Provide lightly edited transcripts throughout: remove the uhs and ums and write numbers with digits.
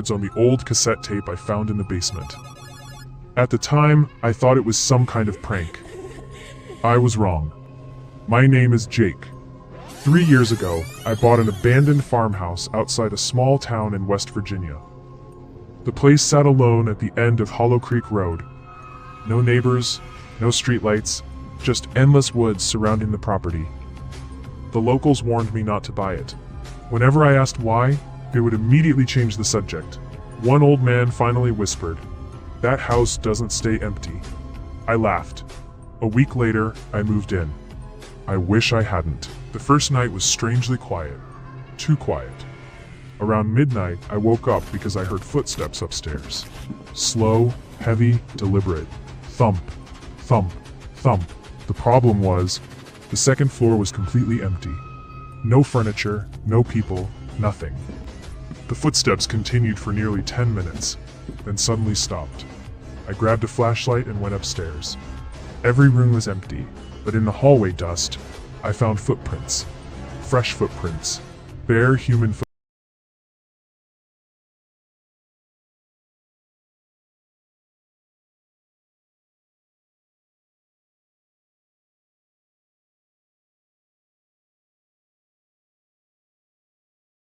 words on the old cassette tape I found in the basement. At the time, I thought it was some kind of prank. I was wrong. My name is Jake. 3 years ago, I bought an abandoned farmhouse outside a small town in West Virginia. The place sat alone at the end of Hollow Creek Road. No neighbors, no streetlights, just endless woods surrounding the property. The locals warned me not to buy it. Whenever I asked why, they would immediately change the subject. One old man finally whispered, "That house doesn't stay empty." I laughed. A week later, I moved in. I wish I hadn't. The first night was strangely quiet. Too quiet. Around midnight, I woke up because I heard footsteps upstairs. Slow, heavy, deliberate. Thump, thump, thump. The problem was, the second floor was completely empty. No furniture, no people, nothing. The footsteps continued for nearly 10 minutes, then suddenly stopped. I grabbed a flashlight and went upstairs. Every room was empty, but in the hallway dust, I found footprints. Fresh footprints. Bare human footprints.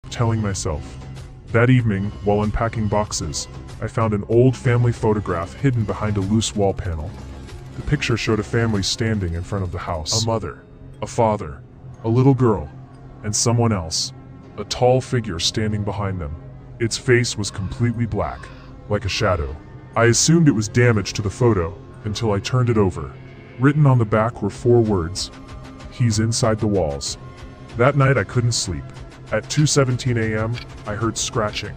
Telling myself. That evening, while unpacking boxes, I found an old family photograph hidden behind a loose wall panel. The picture showed a family standing in front of the house. A mother, a father, a little girl, and someone else. A tall figure standing behind them. Its face was completely black, like a shadow. I assumed it was damage to the photo until I turned it over. Written on the back were 4 words. "He's inside the walls." That night I couldn't sleep. At 2:17 a.m., I heard scratching.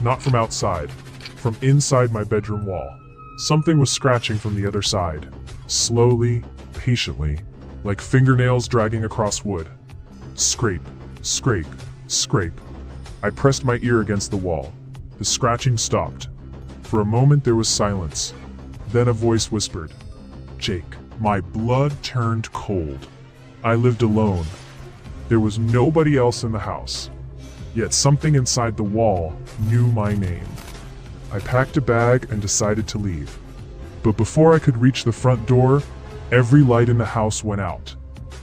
Not from outside, from inside my bedroom wall. Something was scratching from the other side. Slowly, patiently, like fingernails dragging across wood. Scrape, scrape, scrape. I pressed my ear against the wall. The scratching stopped. For a moment there was silence. Then a voice whispered, "Jake." My blood turned cold. I lived alone. There was nobody else in the house. Yet something inside the wall knew my name. I packed a bag and decided to leave. But before I could reach the front door, every light in the house went out.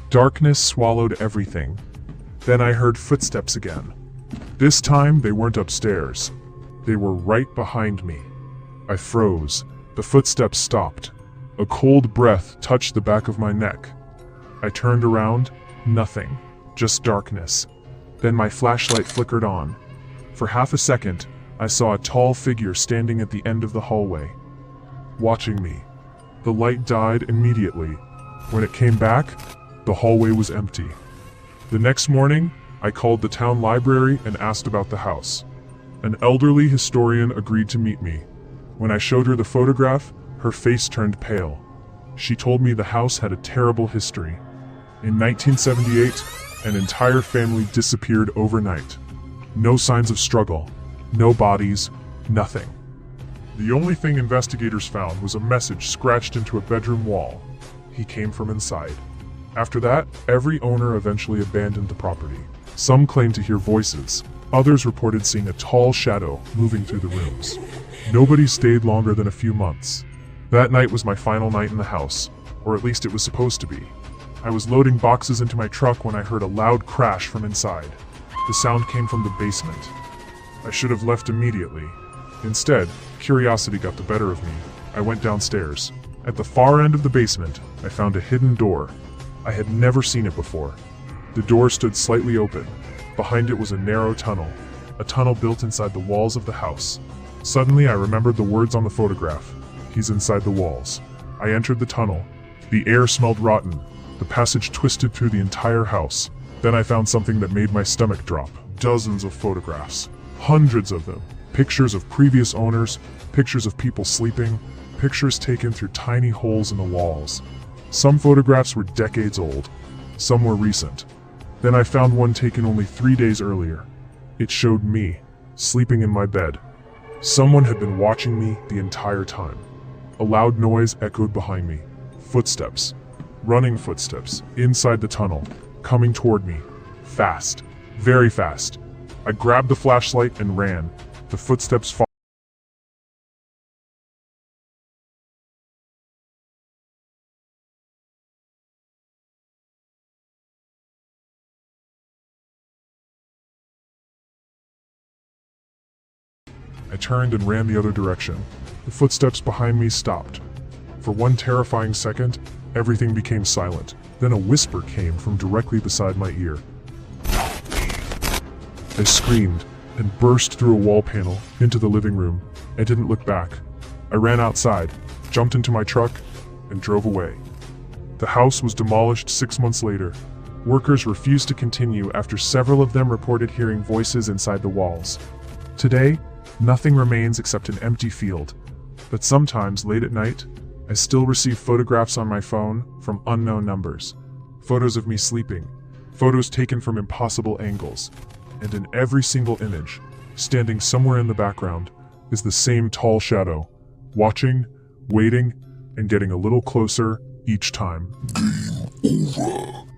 Darkness swallowed everything. Then I heard footsteps again. This time they weren't upstairs. They were right behind me. I froze. The footsteps stopped. A cold breath touched the back of my neck. I turned around. Nothing. Just darkness. Then my flashlight flickered on. For half a second, I saw a tall figure standing at the end of the hallway, watching me. The light died immediately. When it came back, the hallway was empty. The next morning, I called the town library and asked about the house. An elderly historian agreed to meet me. When I showed her the photograph, her face turned pale. She told me the house had a terrible history. In 1978, an entire family disappeared overnight. No signs of struggle, no bodies, nothing. The only thing investigators found was a message scratched into a bedroom wall. He came from inside. After that, every owner eventually abandoned the property. Some claimed to hear voices. Others reported seeing a tall shadow moving through the rooms. Nobody stayed longer than a few months. That night was my final night in the house, or at least it was supposed to be. I was loading boxes into my truck when I heard a loud crash from inside. The sound came from the basement. I should have left immediately. Instead, curiosity got the better of me. I went downstairs. At the far end of the basement, I found a hidden door. I had never seen it before. The door stood slightly open. Behind it was a narrow tunnel, a tunnel built inside the walls of the house. Suddenly I remembered the words on the photograph. "He's inside the walls." I entered the tunnel. The air smelled rotten. The passage twisted through the entire house. Then I found something that made my stomach drop. Dozens of photographs. Hundreds of them. Pictures of previous owners, pictures of people sleeping, pictures taken through tiny holes in the walls. Some photographs were decades old. Some were recent. Then I found one taken only 3 days earlier. It showed me, sleeping in my bed. Someone had been watching me the entire time. A loud noise echoed behind me. Footsteps. Running footsteps, inside the tunnel, coming toward me. Fast. Very fast. I grabbed the flashlight and ran. The footsteps followed. I turned and ran the other direction. The footsteps behind me stopped. For one terrifying second, everything became silent. Then a whisper came from directly beside my ear. I screamed and burst through a wall panel into the living room. I didn't look back. I ran outside, jumped into my truck, and drove away. The house was demolished 6 months later. Workers refused to continue after several of them reported hearing voices inside the walls. Today, nothing remains except an empty field. But sometimes, late at night, I still receive photographs on my phone from unknown numbers. Photos of me sleeping, photos taken from impossible angles. And in every single image, standing somewhere in the background, is the same tall shadow, watching, waiting, and getting a little closer each time. Game over.